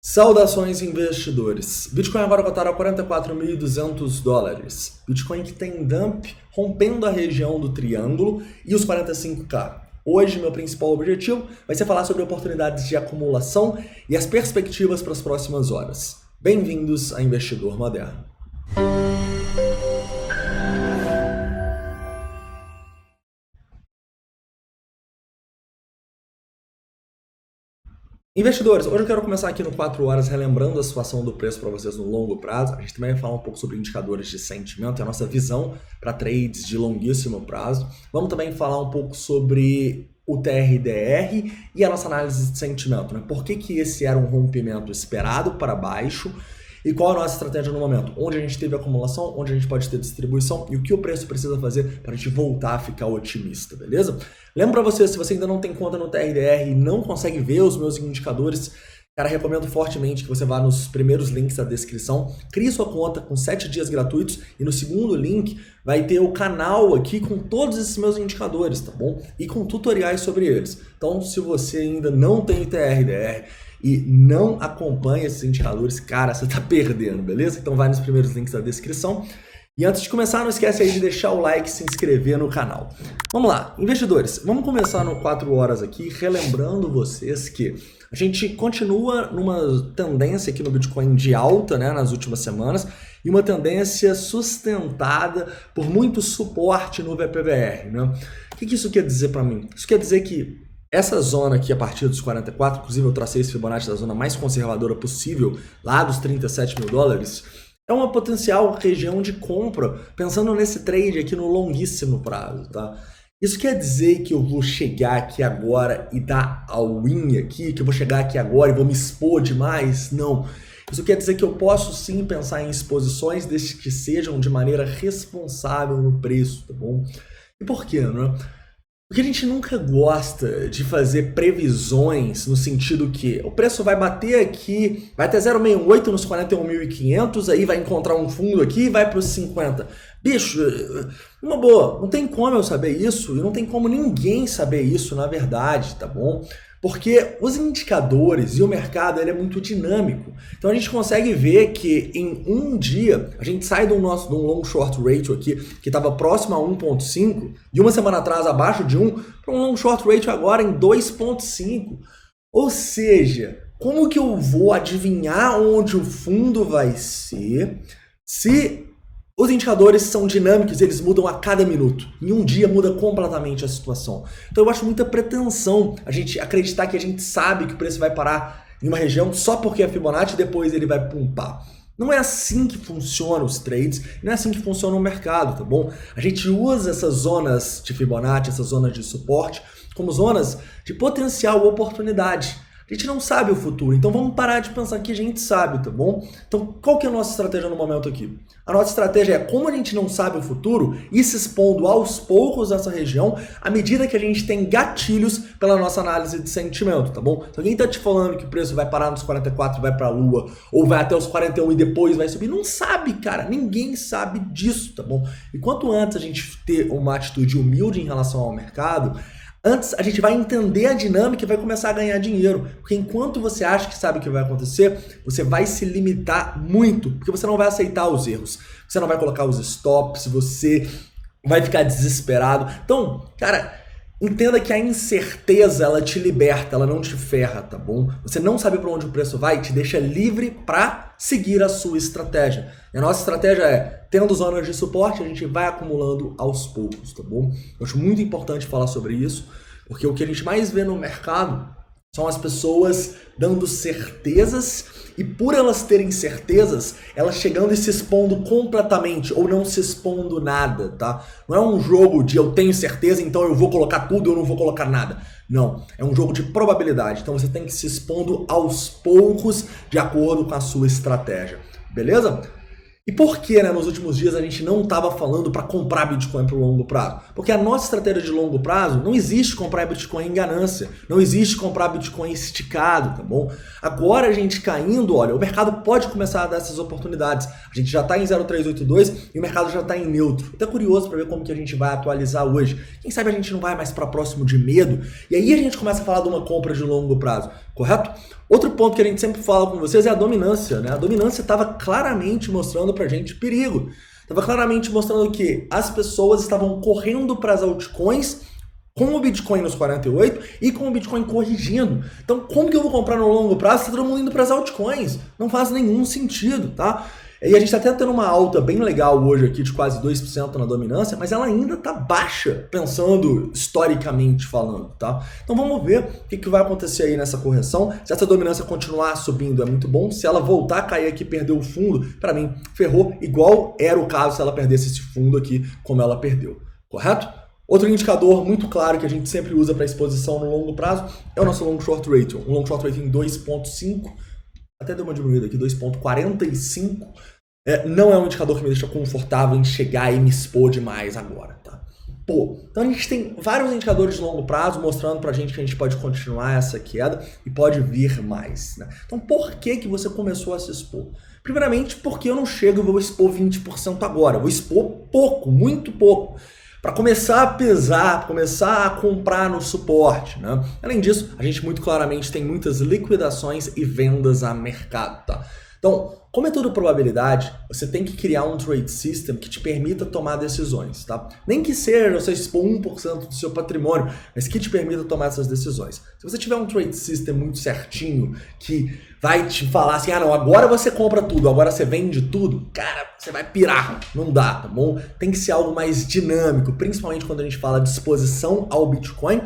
Saudações investidores. Bitcoin agora cotado a $44.200. Bitcoin que tem dump rompendo a região do triângulo e os 45k. Hoje meu principal objetivo vai ser falar sobre oportunidades de acumulação e as perspectivas para as próximas horas. Bem-vindos a Investidor Moderno. Investidores, hoje eu quero começar aqui no 4 horas relembrando a situação do preço para vocês no longo prazo. A gente também vai falar um pouco sobre indicadores de sentimento e a nossa visão para trades de longuíssimo prazo. Vamos também falar um pouco sobre o TRDR e a nossa análise de sentimento, né? Por que esse era um rompimento esperado para baixo e qual a nossa estratégia no momento? Onde a gente teve acumulação, onde a gente pode ter distribuição e o que o preço precisa fazer para a gente voltar a ficar otimista, beleza? Lembro para você, se você ainda não tem conta no TRDR e não consegue ver os meus indicadores, cara, recomendo fortemente que você vá nos primeiros links da descrição, crie sua conta com 7 dias gratuitos e no segundo link vai ter o canal aqui com todos esses meus indicadores, tá bom? E com tutoriais sobre eles. Então, se você ainda não tem TRDR e não acompanha esses indicadores, cara, você tá perdendo, beleza? Então vai nos primeiros links da descrição. E antes de começar, não esquece aí de deixar o like e se inscrever no canal. Vamos lá, investidores, vamos começar no 4 horas aqui, relembrando vocês que a gente continua numa tendência aqui no Bitcoin de alta, né, nas últimas semanas, e uma tendência sustentada por muito suporte no VPVR, né? O que isso quer dizer para mim? Isso quer dizer que essa zona aqui, a partir dos 44, inclusive eu tracei esse Fibonacci da zona mais conservadora possível, lá dos 37 mil dólares, é uma potencial região de compra, pensando nesse trade aqui no longuíssimo prazo, tá? Isso quer dizer que eu vou chegar aqui agora e dar all-in aqui, que eu vou chegar aqui agora e vou me expor demais? Não. Isso quer dizer que eu posso sim pensar em exposições desde que sejam de maneira responsável no preço, tá bom? E por quê, né? Porque a gente nunca gosta de fazer previsões no sentido que o preço vai bater aqui, vai até 0,68 nos 41.500, aí vai encontrar um fundo aqui e vai para os 50. Bicho, uma boa, não tem como eu saber isso e não tem como ninguém saber isso na verdade, tá bom? Porque os indicadores e o mercado ele é muito dinâmico. Então a gente consegue ver que em um dia a gente sai de um long short ratio aqui que estava próximo a 1.5 e uma semana atrás abaixo de 1 para um long short ratio agora em 2.5. Ou seja, como que eu vou adivinhar onde o fundo vai ser se os indicadores são dinâmicos, eles mudam a cada minuto. Em um dia muda completamente a situação. Então eu acho muita pretensão a gente acreditar que a gente sabe que o preço vai parar em uma região só porque é Fibonacci e depois ele vai pumpar. Não é assim que funcionam os trades, não é assim que funciona o mercado, tá bom? A gente usa essas zonas de Fibonacci, essas zonas de suporte, como zonas de potencial oportunidade. A gente não sabe o futuro, então vamos parar de pensar que a gente sabe, tá bom? Então qual que é a nossa estratégia no momento aqui? A nossa estratégia é, como a gente não sabe o futuro, ir se expondo aos poucos nessa região, à medida que a gente tem gatilhos pela nossa análise de sentimento, tá bom? Se alguém tá te falando que o preço vai parar nos 44 e vai pra lua, ou vai até os 41 e depois vai subir, não sabe, cara, ninguém sabe disso, tá bom? E quanto antes a gente ter uma atitude humilde em relação ao mercado, antes a gente vai entender a dinâmica e vai começar a ganhar dinheiro. Porque enquanto você acha que sabe o que vai acontecer, você vai se limitar muito. Porque você não vai aceitar os erros. Você não vai colocar os stops, você vai ficar desesperado. Então, cara, entenda que a incerteza, ela te liberta, ela não te ferra, tá bom? Você não sabe para onde o preço vai, te deixa livre para seguir a sua estratégia. E a nossa estratégia é, tendo zonas de suporte, a gente vai acumulando aos poucos, tá bom? Eu acho muito importante falar sobre isso, porque o que a gente mais vê no mercado são as pessoas dando certezas e por elas terem certezas, elas chegando e se expondo completamente ou não se expondo nada, tá? Não é um jogo de eu tenho certeza, então eu vou colocar tudo, eu não vou colocar nada. Não, é um jogo de probabilidade, então você tem que se expondo aos poucos de acordo com a sua estratégia, beleza? E por que, né, nos últimos dias a gente não estava falando para comprar Bitcoin para o longo prazo? Porque a nossa estratégia de longo prazo não existe comprar Bitcoin em ganância, não existe comprar Bitcoin esticado, tá bom? Agora a gente caindo, olha, o mercado pode começar a dar essas oportunidades. A gente já está em 0,382 e o mercado já está em neutro. Até curioso para ver como que a gente vai atualizar hoje. Quem sabe a gente não vai mais para próximo de medo e aí a gente começa a falar de uma compra de longo prazo, correto? Outro ponto que a gente sempre fala com vocês é a dominância, né? A dominância estava claramente mostrando pra gente perigo. Estava claramente mostrando que as pessoas estavam correndo para as altcoins com o Bitcoin nos 48 e com o Bitcoin corrigindo. Então, como que eu vou comprar no longo prazo se tá todo mundo indo para as altcoins? Não faz nenhum sentido, tá? E a gente está até tendo uma alta bem legal hoje aqui de quase 2% na dominância, mas ela ainda está baixa, pensando historicamente falando, tá? Então vamos ver o que vai acontecer aí nessa correção. Se essa dominância continuar subindo é muito bom, se ela voltar a cair aqui e perder o fundo, para mim, ferrou, igual era o caso se ela perdesse esse fundo aqui, como ela perdeu, correto? Outro indicador muito claro que a gente sempre usa para exposição no longo prazo é o nosso long short ratio. Um long short ratio em 2,5, até deu uma diminuída aqui, 2,45. Não é um indicador que me deixa confortável em chegar e me expor demais agora, tá? Pô, então a gente tem vários indicadores de longo prazo mostrando pra gente que a gente pode continuar essa queda e pode vir mais, né? Então por que você começou a se expor? Primeiramente porque eu não chego e vou expor 20% agora, eu vou expor pouco, muito pouco, para começar a pesar, começar a comprar no suporte, né? Além disso, a gente muito claramente tem muitas liquidações e vendas a mercado, tá? Então, como é tudo probabilidade, você tem que criar um trade system que te permita tomar decisões, tá? Nem que seja você expor 1% do seu patrimônio, mas que te permita tomar essas decisões. Se você tiver um trade system muito certinho, que vai te falar assim, ah não, agora você compra tudo, agora você vende tudo, cara, você vai pirar. Não dá, tá bom? Tem que ser algo mais dinâmico, principalmente quando a gente fala de exposição ao Bitcoin.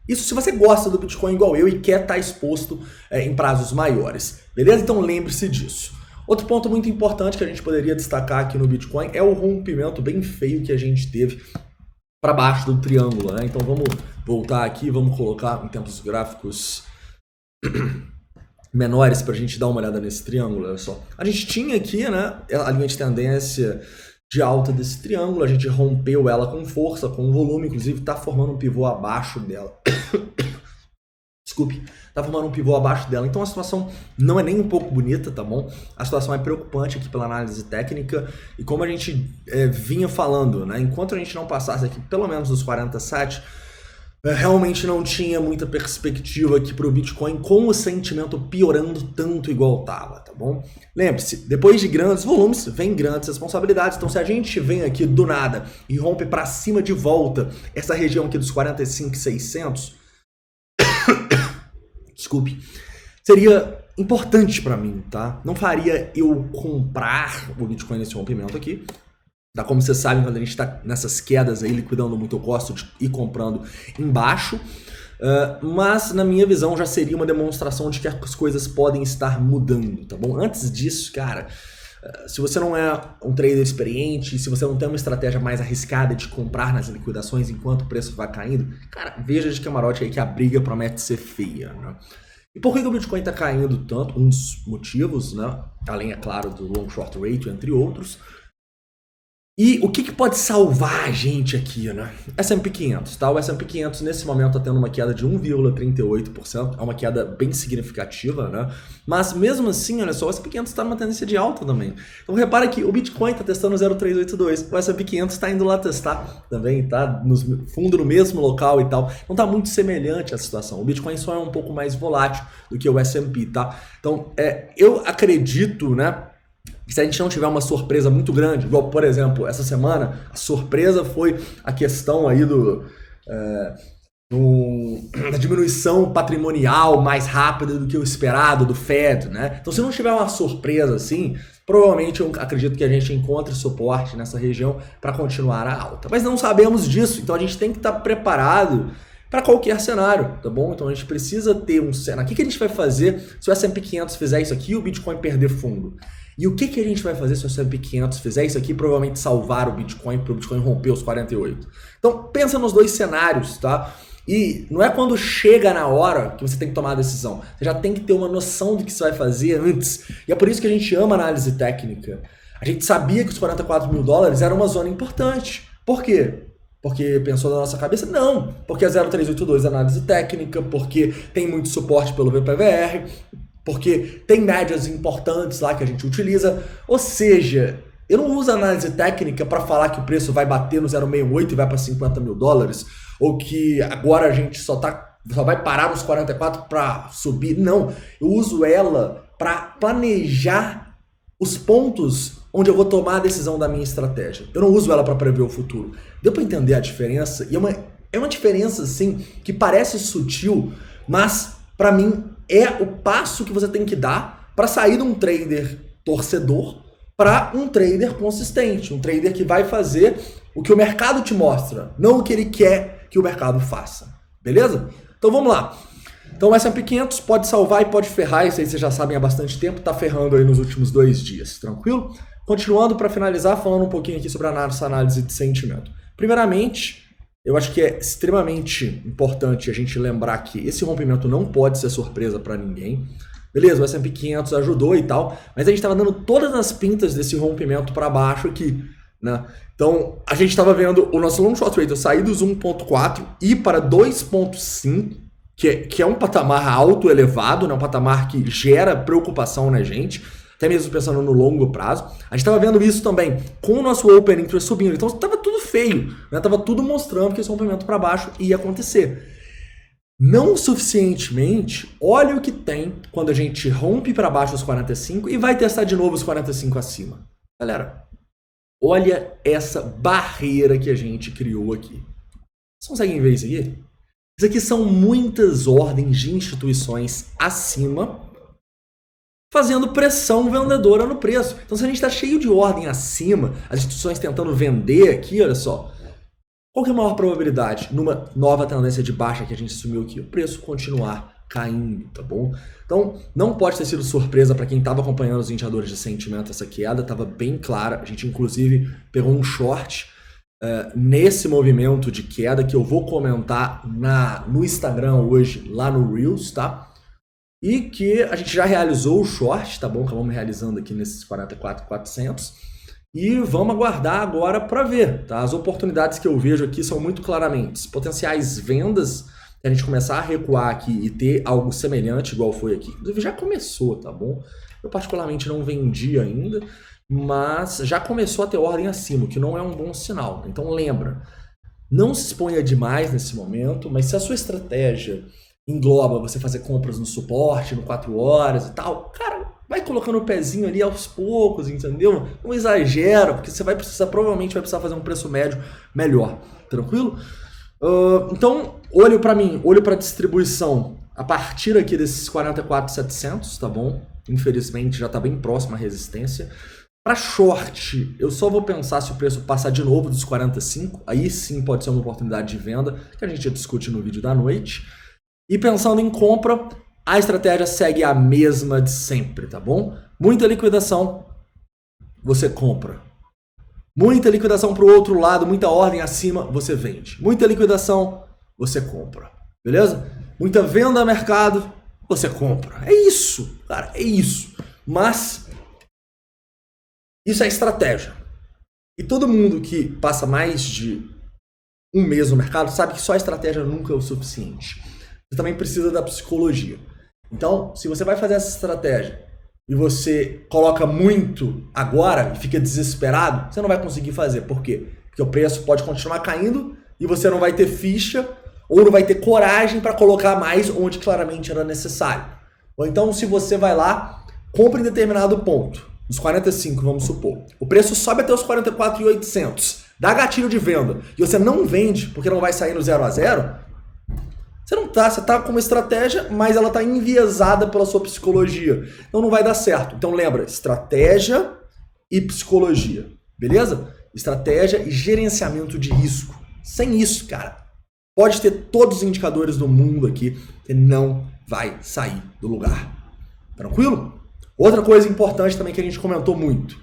Isso se você gosta do Bitcoin igual eu e quer estar exposto em prazos maiores, beleza? Então lembre-se disso. Outro ponto muito importante que a gente poderia destacar aqui no Bitcoin é o rompimento bem feio que a gente teve para baixo do triângulo, né? Então vamos voltar aqui, vamos colocar em tempos gráficos menores para a gente dar uma olhada nesse triângulo, olha só. A gente tinha aqui, né, a linha de tendência de alta desse triângulo, a gente rompeu ela com força, com volume, inclusive está formando um pivô abaixo dela. Desculpe, tá formando um pivô abaixo dela. Então a situação não é nem um pouco bonita, tá bom? A situação é preocupante aqui pela análise técnica e como a gente vinha falando, né? Enquanto a gente não passasse aqui pelo menos dos 47, realmente não tinha muita perspectiva aqui para o Bitcoin com o sentimento piorando tanto igual tava, tá bom? Lembre-se, depois de grandes volumes, vem grandes responsabilidades. Então se a gente vem aqui do nada e rompe para cima de volta essa região aqui dos 45.600, desculpe, seria importante para mim, tá? Não faria eu comprar o Bitcoin nesse rompimento aqui. Tá? Como vocês sabem, quando a gente está nessas quedas aí, liquidando muito, eu gosto de ir comprando embaixo. Mas, na minha visão, já seria uma demonstração de que as coisas podem estar mudando, tá bom? Antes disso, cara, se você não é um trader experiente, se você não tem uma estratégia mais arriscada de comprar nas liquidações enquanto o preço vai caindo, cara, veja de camarote aí que a briga promete ser feia, né? E por que o Bitcoin está caindo tanto? Um dos motivos, né? Além, é claro, do long short ratio, entre outros. E o que pode salvar a gente aqui, né? S&P 500, tá? O S&P 500 nesse momento está tendo uma queda de 1,38%, é uma queda bem significativa, né? Mas mesmo assim, olha só, o S&P 500 está numa tendência de alta também. Então repara que o Bitcoin está testando 0,382, o S&P 500 está indo lá testar também, tá? No fundo no mesmo local e tal. Não está muito semelhante a situação. O Bitcoin só é um pouco mais volátil do que o S&P, tá? Então, eu acredito, né? Se a gente não tiver uma surpresa muito grande, igual, por exemplo, essa semana, a surpresa foi a questão aí da diminuição patrimonial mais rápida do que o esperado do Fed, né? Então, se não tiver uma surpresa assim, provavelmente eu acredito que a gente encontre suporte nessa região para continuar a alta. Mas não sabemos disso, então a gente tem que estar preparado para qualquer cenário, tá bom? Então a gente precisa ter um cenário. O que a gente vai fazer se o S&P 500 fizer isso aqui e o Bitcoin perder fundo? E o que a gente vai fazer se o S&P 500 fizer isso aqui e provavelmente salvar o Bitcoin para o Bitcoin romper os 48? Então pensa nos dois cenários, tá? E não é quando chega na hora que você tem que tomar a decisão. Você já tem que ter uma noção do que você vai fazer antes. E é por isso que a gente ama análise técnica. A gente sabia que os 44 mil dólares era uma zona importante. Por quê? Porque pensou na nossa cabeça? Não. Porque a 0382 é análise técnica, porque tem muito suporte pelo VPVR, porque tem médias importantes lá que a gente utiliza. Ou seja, eu não uso análise técnica para falar que o preço vai bater no 0,68 e vai para 50 mil dólares, ou que agora a gente só vai parar nos 44 para subir. Não, eu uso ela para planejar os pontos onde eu vou tomar a decisão da minha estratégia. Eu não uso ela para prever o futuro. Deu para entender a diferença? E é uma diferença, assim, que parece sutil, mas para mim é o passo que você tem que dar para sair de um trader torcedor para um trader consistente, um trader que vai fazer o que o mercado te mostra, não o que ele quer que o mercado faça. Beleza? Então vamos lá. Então o S&P 500 pode salvar e pode ferrar, isso aí vocês já sabem há bastante tempo, tá ferrando aí nos últimos 2 dias, tranquilo? Continuando para finalizar, falando um pouquinho aqui sobre a nossa análise de sentimento. Primeiramente, eu acho que é extremamente importante a gente lembrar que esse rompimento não pode ser surpresa para ninguém. Beleza, o S&P 500 ajudou e tal, mas a gente estava dando todas as pintas desse rompimento para baixo aqui, né? Então, a gente estava vendo o nosso long short rate sair dos 1.4 e ir para 2.5, que é um patamar alto, elevado, né? Um patamar que gera preocupação na gente, até mesmo pensando no longo prazo. A gente estava vendo isso também com o nosso Open Interest subindo, então estava tudo feio, né? Tava tudo mostrando que esse rompimento para baixo ia acontecer. Não suficientemente, olha o que tem quando a gente rompe para baixo os 45 e vai testar de novo os 45 acima. Galera, olha essa barreira que a gente criou aqui. Vocês conseguem ver isso aqui? Isso aqui são muitas ordens de instituições acima fazendo pressão vendedora no preço. Então se a gente está cheio de ordem acima, as instituições tentando vender aqui, olha só, qual que é a maior probabilidade numa nova tendência de baixa que a gente assumiu aqui? O preço continuar caindo, tá bom? Então, não pode ter sido surpresa para quem estava acompanhando os indicadores de sentimento, essa queda estava bem clara. A gente, inclusive, pegou um short nesse movimento de queda que eu vou comentar no Instagram hoje, lá no Reels, tá? E que a gente já realizou o short, tá bom? Acabamos realizando aqui nesses 44.400. E vamos aguardar agora para ver, tá? As oportunidades que eu vejo aqui são muito claramente potenciais vendas, se a gente começar a recuar aqui e ter algo semelhante igual foi aqui. Inclusive já começou, tá bom? Eu particularmente não vendi ainda, mas já começou a ter ordem acima, o que não é um bom sinal. Então lembra, não se exponha demais nesse momento, mas se a sua estratégia engloba você fazer compras no suporte, no 4 horas e tal, cara, vai colocando o pezinho ali aos poucos, entendeu? Não exagera, porque você provavelmente vai precisar fazer um preço médio melhor, tranquilo? Então, olho para mim, olho para distribuição a partir aqui desses 44.700, tá bom? Infelizmente já está bem próximo à resistência. Para short, eu só vou pensar se o preço passar de novo dos 45, aí sim pode ser uma oportunidade de venda, que a gente já discute no vídeo da noite. E pensando em compra, a estratégia segue a mesma de sempre, tá bom? Muita liquidação, você compra. Muita liquidação para o outro lado, muita ordem acima, você vende. Muita liquidação, você compra. Beleza? Muita venda a mercado, você compra. É isso, cara, é isso. Mas isso é estratégia. E todo mundo que passa mais de um mês no mercado sabe que só a estratégia nunca é o suficiente. Você também precisa da psicologia. Então, se você vai fazer essa estratégia e você coloca muito agora e fica desesperado, você não vai conseguir fazer. Por quê? Porque o preço pode continuar caindo e você não vai ter ficha ou não vai ter coragem para colocar mais onde claramente era necessário. Ou então, se você vai lá, compra em determinado ponto, nos 45, vamos supor, o preço sobe até os 44.800, dá gatilho de venda e você não vende porque não vai sair no 0 a 0, você tá com uma estratégia, mas ela tá enviesada pela sua psicologia. Então não vai dar certo. Então lembra, estratégia e psicologia, beleza? Estratégia e gerenciamento de risco. Sem isso, cara, pode ter todos os indicadores do mundo aqui, você não vai sair do lugar. Tranquilo? Outra coisa importante também que a gente comentou muito.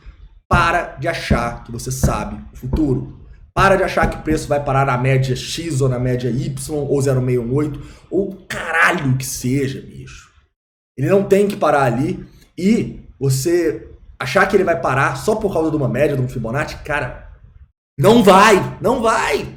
Para de achar que você sabe o futuro. Para de achar que o preço vai parar na média X ou na média Y ou 0,618 ou caralho que seja, bicho. Ele não tem que parar ali e você achar que ele vai parar só por causa de uma média, de um Fibonacci, cara, não vai, não vai.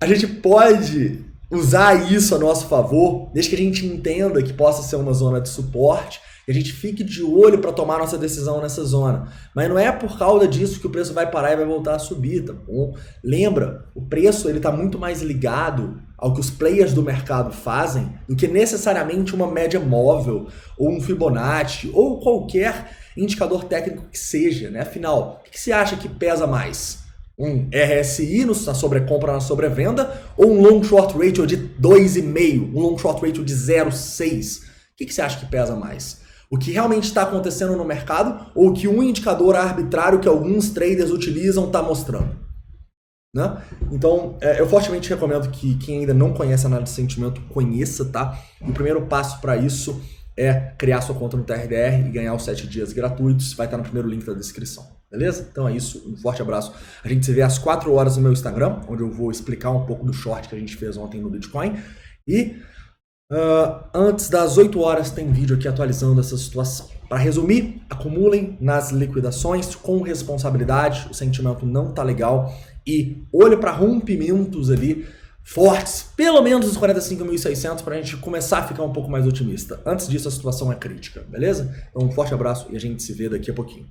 A gente pode usar isso a nosso favor, desde que a gente entenda que possa ser uma zona de suporte, que a gente fique de olho para tomar nossa decisão nessa zona. Mas não é por causa disso que o preço vai parar e vai voltar a subir, tá bom? Lembra, o preço está muito mais ligado ao que os players do mercado fazem do que necessariamente uma média móvel, ou um Fibonacci, ou qualquer indicador técnico que seja, né? Afinal, o que você acha que pesa mais? Um RSI na sobrecompra, na sobrevenda, ou um long short ratio de 2,5, um long short ratio de 0,6? O que você acha que pesa mais? O que realmente está acontecendo no mercado ou o que um indicador arbitrário que alguns traders utilizam está mostrando? Né? Então, eu fortemente recomendo que quem ainda não conhece a análise de sentimento conheça, tá? E o primeiro passo para isso é criar sua conta no TRDR e ganhar os 7 dias gratuitos. Vai estar no primeiro link da descrição, beleza? Então é isso, um forte abraço. A gente se vê às 4 horas no meu Instagram, onde eu vou explicar um pouco do short que a gente fez ontem no Bitcoin. E antes das 8 horas tem vídeo aqui atualizando essa situação. Para resumir, acumulem nas liquidações com responsabilidade, o sentimento não tá legal e olho para rompimentos ali fortes, pelo menos os 45.600 para a gente começar a ficar um pouco mais otimista. Antes disso a situação é crítica, beleza? Então um forte abraço e a gente se vê daqui a pouquinho.